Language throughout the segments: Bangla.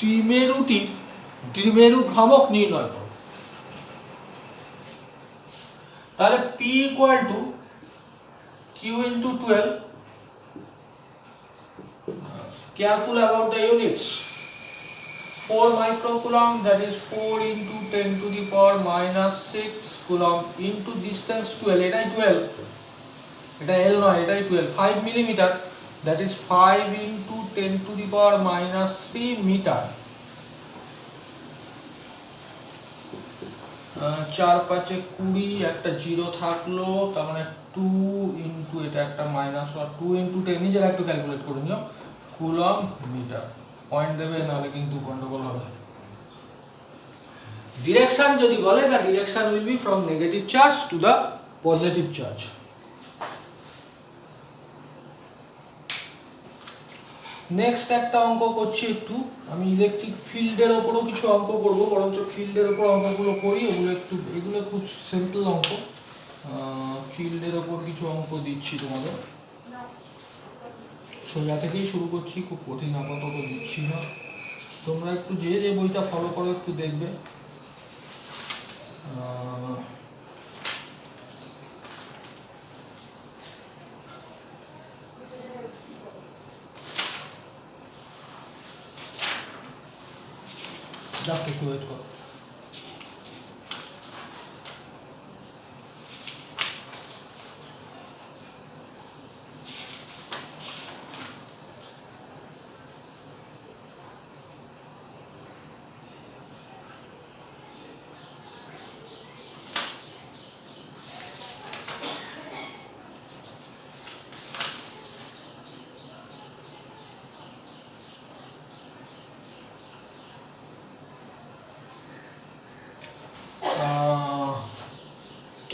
দ্বিমেরুটির দ্বিমেরু ভ্রামক নির্ণয় করো। তাহলে P equal to Q into 12. Careful about the units. 4 microcoulomb, that is 4 into 10 to the power minus 6 coulomb into distance 12. এটাই 12, এটা L নয়, এটাই 12. 5 millimeter, that is 5 into 10 to the power minus 3 meter. 4 5 20, একটা 0 থাকলো, তার মানে 2 into এটা একটা মাইনাস 2 into 10, নিজেরা একটু ক্যালকুলেট করে নিও, কুলম মিটার। পয়েন্ট দেবে, নাহলে কিন্তু গন্ডগোল হবে। ডিরেকশন যদি বলে, the direction will be from negative charge to the positive charge. Next একটা অঙ্ক করছি একটু, আমি ইলেকট্রিক ফিল্ডের ওপরও কিছু অঙ্ক করব, বরঞ্চ ফিল্ডের ওপর অঙ্কগুলো করি, এগুলো খুব সিম্পল অঙ্ক। ফিল্ডের ওপর কিছু অঙ্ক দিচ্ছি তোমাদের, সোজা থেকেই শুরু করছি, খুব কঠিন আপাতত দিচ্ছি না। তোমরা একটু যে বইটা ফলো করো একটু দেখবে। জাস্ট একটু ওয়েট করো।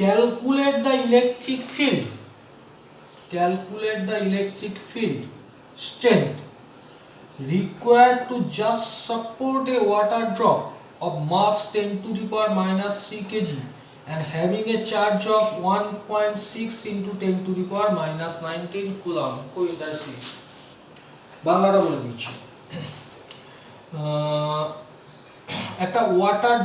Calculate the electric field. Calculate the electric field strength required to just support a water drop of mass 10 to the power minus 3 kg and having a charge of 1.6 into 10 to the power minus 19 coulomb. খুব ইন্টারেস্টিং, বাংলাটা বলে দিচ্ছি। একটা ওয়াটার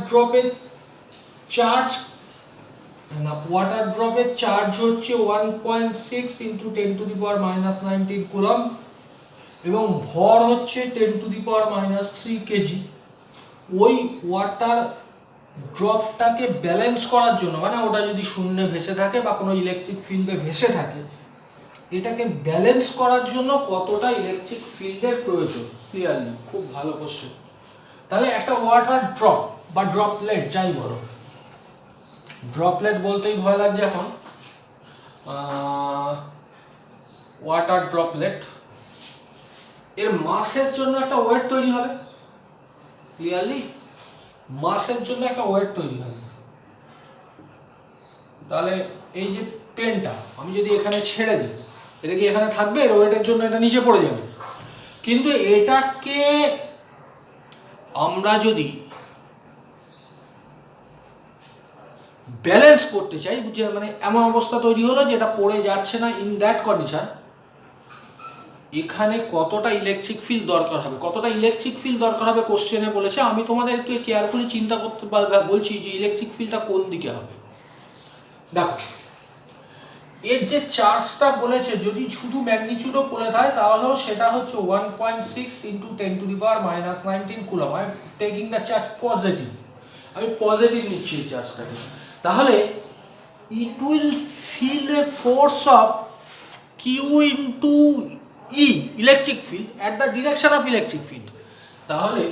ড্রপের চার্জ হচ্ছে 1.6 into 10 to the power minus 19 coulomb এবং ভর হচ্ছে 10 to the power minus 3 KG. ওই ওয়াটার ড্রপটাকে ব্যালেন্স করার জন্য, মানে ওটা যদি শূন্যে ভেসে থাকে বা কোনো ইলেকট্রিক ফিল্ডে ভেসে থাকে, এটাকে ব্যালেন্স করার জন্য কতটা ইলেকট্রিক ফিল্ডের প্রয়োজন। ক্লিয়ারলি, খুব ভালো কোশ্চেন। তাহলে একটা ওয়াটার ড্রপ বা ড্রপলেট যাই বলো, ড্রপলেট বলতেই ভয় লাগছে এখন, ওয়াটার ড্রপলেট, এর মাসের জন্য একটা ওয়েট তৈরি হবে। ক্লিয়ারলি, মাসের জন্য একটা ওয়েট তৈরি হবে। তাহলে এই যে পেনটা আমি যদি এখানে ছেড়ে দিই, এটা কি এখানে থাকবে? এর ওয়েটের জন্য এটা নিচে পড়ে যাবে। কিন্তু এটাকে আমরা যদি ব্যালেন্স করতে চাই, মানে এমন অবস্থা তৈরি হলো যে এটা পড়ে যাচ্ছে না, ইন দ্যাট কন্ডিশন এখানে কতটা ইলেকট্রিক ফিল্ড দরকার হবে, কতটা ইলেকট্রিক ফিল্ড দরকার হবে কোশ্চেনে বলেছে। আমি তোমাদের একটু কেয়ারফুলি চিন্তা করতে বলছি যে ইলেকট্রিক ফিল্ডটা কোন দিকে হবে। দেখো, এর যে চার্জটা বলেছে, যদি শুধু ম্যাগনিটিউডও বলে থাকে তাহলেও সেটা হচ্ছে 1.6 into 10 to the power minus 19 coulomb. I am taking the charge positive, আমি পজিটিভ নিচ্ছি এই চার্জটাকে। তাহলে it will feel a force of Q into E, electric field, at the direction of electric field. তাহলে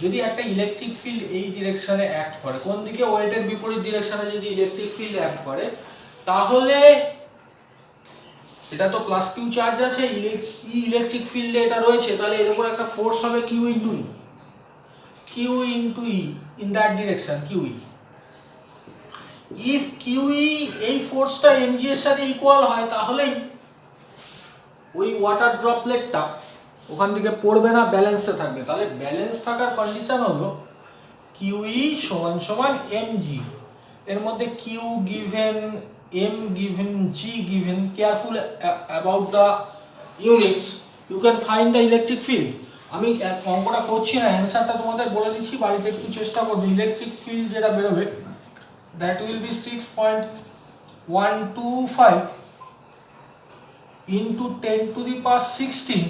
যদি একটা ইলেকট্রিক ফিল্ড এই ডিরেকশনে অ্যাক্ট করে, কোন দিকে? ওয়েটের বিপরীত ডিরেকশনে যদি ইলেকট্রিক ফিল্ড অ্যাক্ট করে, তাহলে এটা তো প্লাস কিউ চার্জ আছে, ইলেকট্রিক ফিল্ডে এটা রয়েছে, তাহলে এর উপর একটা ফোর্স হবে q into E in that direction, q E. If q E এই ফোর্সটা এমজি এর সাথে ইকুয়াল হয়, তাহলেই ওই ওয়াটার ড্রপলেটটা ওখান থেকে পড়বে না, ব্যালেন্সে থাকবে। তাহলে ব্যালেন্স থাকার কন্ডিশন হলো কিউ ই সমান সমান এমজি, এর মধ্যে q given, m given, g given. Careful about the units, you can find the electric field. আমি অঙ্কটা করছি না, অ্যান্সারটা তোমাদের বলে দিচ্ছি, বাড়িতে একটু চেষ্টা করবে। ইলেকট্রিক ফিল্ড যেটা বেরোবে that will be 6.125 into 10⁻16।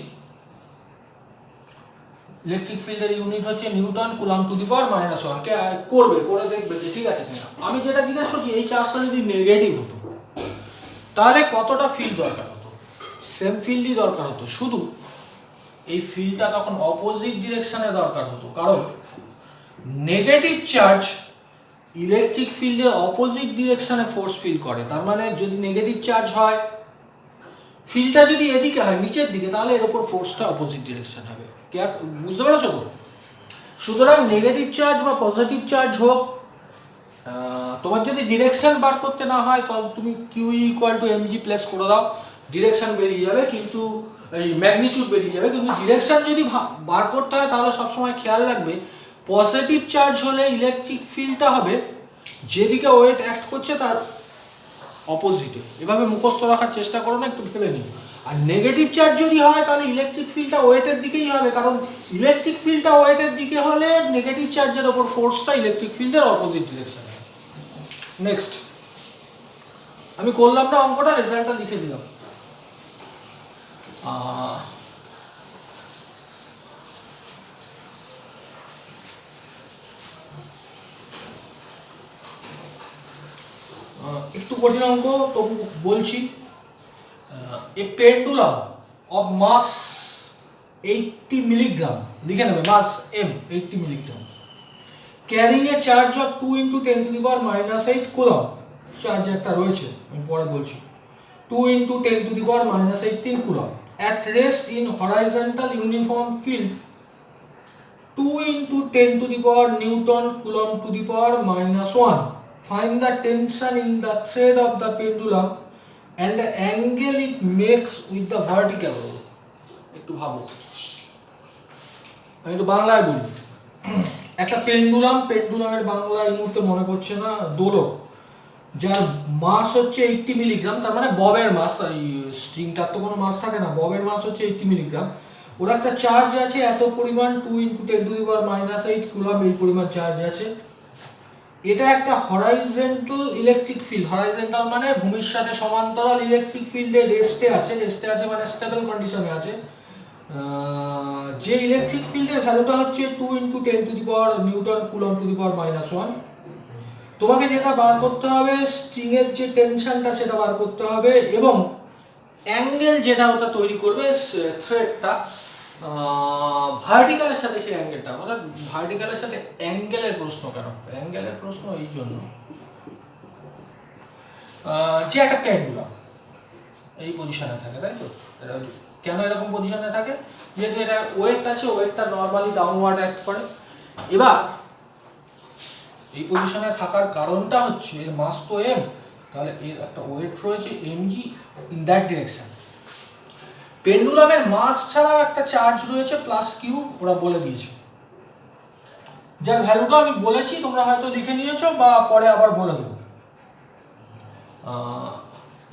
Electric ফিল্ডের ইউনিট হচ্ছে নিউটন, কুলম্ব টু দি পাওয়ার -1। কে করবে, করে দেখবে যে ঠিক আছে কিনা। আমি যেটা জিজ্ঞেস করছি, এই চার্জটা যদি নেগেটিভ হতো তাহলে কতটা ফিল্ড দরকার হতো? সেম ফিল্ডই দরকার হতো, শুধু এই ফিল্ডটা তখন অপোজিট ডিরেকশনে দরকার হতো, কারণ নেগেটিভ চার্জ ইলেকট্রিক ফিল্ডের অপোজিট ডিরেকশনে ফোর্স ফিল করে। তার মানে যদি নেগেটিভ চার্জ হয়, ফিল্ডটা যদি এদিকে হয় নিচের দিকে, তাহলে এর উপর ফোর্সটা অপোজিট ডিরেকশন হবে। বুঝতে পেরেছো তো? সুতরাং নেগেটিভ চার্জ বা পজিটিভ চার্জ হোক, তোমার যদি ডিরেকশন বার করতে না হয় তাহলে তুমি q equal to mg plus করে দাও, ডিরেকশন বেরিয়ে যাবে, কিন্তু এই ম্যাগনিটিউড বেরিয়ে যাবে। কিন্তু ডিরেকশন যদি বার করতে হয় তাহলে সবসময় খেয়াল রাখবে পজিটিভ চার্জ হলে ইলেকট্রিক ফিল্ডটা হবে যেদিকে ওয়েট অ্যাক্ট করছে তার অপোজিটে। এভাবে মুখস্থ রাখার চেষ্টা করো না, একটু ভেবে নিও। আর নেগেটিভ চার্জ যদি হয় তাহলে ইলেকট্রিক ফিল্ডটা ওয়েটের দিকেই হবে, কারণ ইলেকট্রিক ফিল্ডটা ওয়েটের দিকে হলে নেগেটিভ চার্জের ওপর ফোর্সটা ইলেকট্রিক ফিল্ডের অপোজিট ডিরেকশনে। নেক্সট, আমি করলাম না অঙ্কটা, রেজাল্টটা লিখে দিলাম। একটু কঠিন অঙ্ক তবু বলছি। এ পেন্ডুলাম অফ মাস 80 মিলিগ্রাম, লিখে নেবে মাস m 80 milligram, carrying a charge of 2 × 10⁻⁻8 coulomb. Charge একটা রয়েছে, আমি পরে বলছি। 2 × 10⁻−18 coulomb at rest in horizontal uniform field 2 × 10⁻⁻⁰ Newton Coulomb to the power -1. Find the tension in the thread of the pendulum and the angle it makes with the vertical. একটু ভাবো, আমি একটু বাংলায় বলি। একটা পেন্ডুলামের বাংলা এই মুহূর্তে মনে পড়ছে না, দোলক, যার মাস হচ্ছে 80 মিলিগ্রাম। তার মানে ববের মাস, এই স্ট্রিংটার তো কোনো মাস থাকে না, ববের মাস হচ্ছে 80 মিলিগ্রাম। ওর একটা চার্জ আছে এত পরিমাণ, 2 × 10⁻⁸ কুলম্ব এই পরিমাণ চার্জ আছে। এটা একটা হরাইজন্টাল ইলেকট্রিক ফিল্ড। হরাইজন্টাল মানে ভূমির সাথে সমান্তরাল ইলেকট্রিক ফিল্ডে রেস্টে আছে মানে স্টেবল কন্ডিশনে আছে। যে ইলেকট্রিক ফিল্ডের ভ্যালুটা হচ্ছে 2 × 10⁻⁻⁰ নিউটন কুলম্ব টু দি পাওয়ার -1। তোমাকে যেটা বার করতে হবে, স্ট্রিং এর যে টেনশনটা সেটা বার করতে হবে, এবং অ্যাঙ্গেল যেটা ওটা তৈরি করবে থ্রেডটা ভার্টিক্যালের সাথে, সেই অ্যাঙ্গেলটা, অর্থাৎ ভার্টিক্যালের সাথে অ্যাঙ্গেলের প্রশ্ন। কেন অ্যাঙ্গেলের প্রশ্ন? এই জন্য যে একটা পেন্ডুলাম এই পজিশনে থাকে, তাই তো? কেন এরকম পজিশনে থাকে? যেহেতু এটা ওয়েট আছে, ওয়েটটা নর্মালি ডাউনওয়ার্ড অ্যাক্ট করে। এবার এই পজিশনে থাকার কারণটা হচ্ছে এর মাস তো m, তাহলে এর একটা ওয়েট রয়েছে mg ইন দ্যাট ডিরেকশন। পেন্ডুলামের মাস ছাড়া একটা চার্জ রয়েছে +q, ওরা বলে দিয়েছে, যার ভ্যালুটা আমি বলেছি, তোমরা হয়তো লিখে নিয়েছো বা পরে আবার বলে দেবো।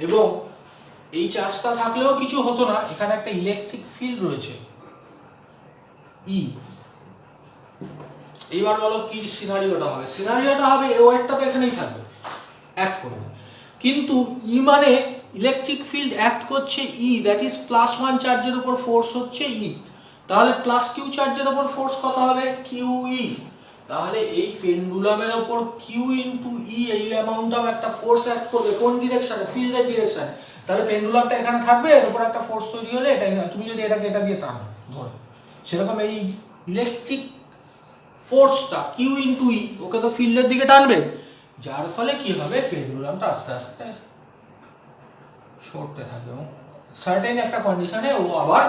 এবং এই চার্জটা থাকলেও কিছু হতো না, এখানে একটা ইলেকট্রিক ফিল্ড রয়েছে E। এইবার বলো কি সিনারিওটা হবে? সিনারিওটা হবে এর ওয়েটটা তো এখানেই থাকবে, অ্যাক্ট করবে, কিন্তু ই মানে ইলেকট্রিক ফিল্ড অ্যাক্ট করছে ই, দ্যাট ইজ +1 চার্জের উপর ফোর্স হচ্ছে ই। তাহলে +q চার্জের উপর ফোর্স কত হবে? QE। তাহলে এই পেন্ডুলামের উপর q × E এই অ্যামাউন্ট অফ একটা ফোর্স অ্যাক্ট করবে কোন ডিরেকশনে? ফিল্ডের ডিরেকশনে। তাহলে পেন্ডুলামটা এখানে থাকবে, এর উপর একটা ফোর্স তৈরি হলে এটা, তুমি যদি এটাকে এটা দিয়ে টানো ধরো, সেরকম এই ইলেকট্রিক ফোর্সটা q × E ওকে তো ফিল্ডের দিকে টানবে, যার ফলে কি হবে? পেন্ডুলামটা আস্তে আস্তে সরতে থাকবে এবং সার্টেন একটা কন্ডিশনে ও আবার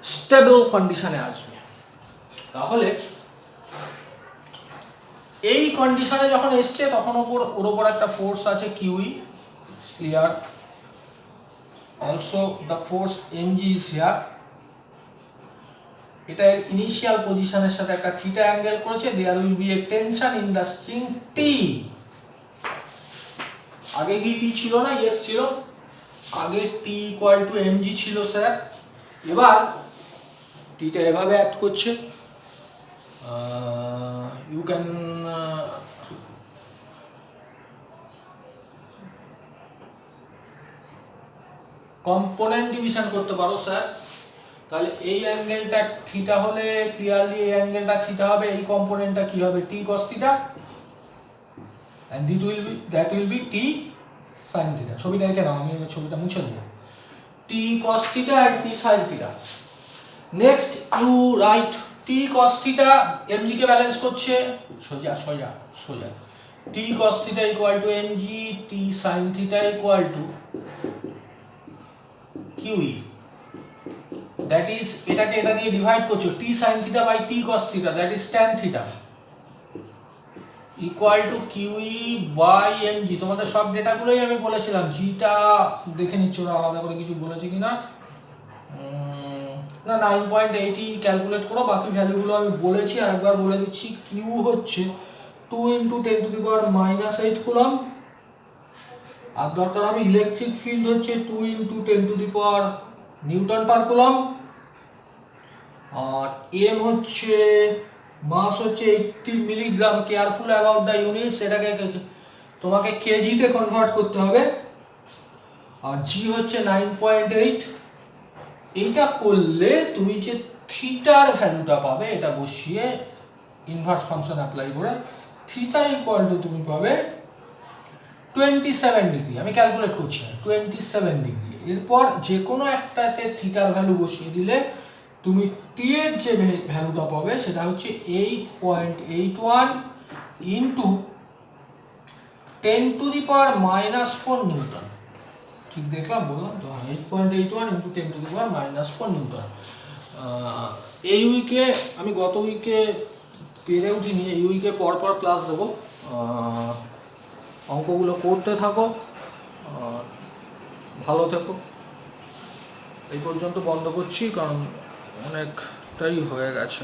স্টেবল কন্ডিশনে আসবে। তাহলে এই কন্ডিশনে যখন এসছে তখন ওর উপর একটা ফোর্স আছে QE, clear. Also the force mg is here. এটা ইনিশিয়াল পজিশনের সাথে একটা থিটা অ্যাঙ্গেল করেছে। There will be a tension in the string T। আগে কি T ছিল না? ইয়েস ছিল। আগে T = mg ছিল স্যার। এবার টিটা এভাবে অ্যাক্ট করছে, ইউ ক্যান কম্পোনেন্ট ডিভিশন করতে পারো স্যার। তাহলে এই অ্যাঙ্গেলটা থিটা হলে ক্লিয়ারলি এই অ্যাঙ্গেলটা থিটা হবে, এই কম্পোনেন্টটা কি হবে T cos theta, and that will be t sin theta। ছবিটা এঁকে নাও, আমি এবার ছবিটা মুছে দেবো। t cos theta and t sin theta। Next you write t cos theta mg কে ব্যালেন্স করছে সোজা সোজা সোজা, t cos theta equal to mg, t sin theta equal to qe, that is এটাকে এটা দিয়ে ডিভাইড করছো, t sin theta by t cos theta, that is tan theta equal to qe by mg। তোমাদের সব ডেটাগুলোই আমি বলেছিলাম, জিটা দেখে নিচ্ছ ওরা আলাদা করে কিছু বলেছে কিনা, না 9.80 ক্যালকুলেট করো, বাকি ভ্যালুগুলো আমি বলেছি আরেকবার বলে দিচ্ছি। কিউ হচ্ছে 2 × 10⁻⁻8 কুলম, আর দরকার হবে ইলেকট্রিক ফিল্ড হচ্ছে 2 × 10⁻N/কুলম, আর এম হচ্ছে মাস হচ্ছে 80 milligram, careful about the units, এটাকে তোমাকে কেজিতে কনভার্ট করতে হবে, আর জি হচ্ছে 9.8। এইটা করলে তুমি যে থিটার ভ্যালুটা পাবে, এটা বসিয়ে ইনভার্স ফাংশন অ্যাপ্লাই করে থিটা ইকুয়াল টু তুমি পাবে 27 ডিগ্রি, আমি ক্যালকুলেট করছি 27 ডিগ্রি। এরপর যে কোনো একটাতে থিটার ভ্যালু বসিয়ে দিলে তুমি টি এর যে ভ্যালুটা পাবে সেটা হচ্ছে 8.81 ইন্টু 10⁻⁻4 নিউটন। ঠিক দেখলাম, বললাম তো, 8.81 ইন্টু 10⁻⁻4 নিউটন। এই উইকে আমি গত উইকে পেরে উঠিনি, এই উইকে পরপর ক্লাস দেবো, অঙ্কগুলো করতে থাকো, ভালো থেকো। এই পর্যন্ত বন্ধ করছি কারণ অনেকটাই হয়ে গেছে।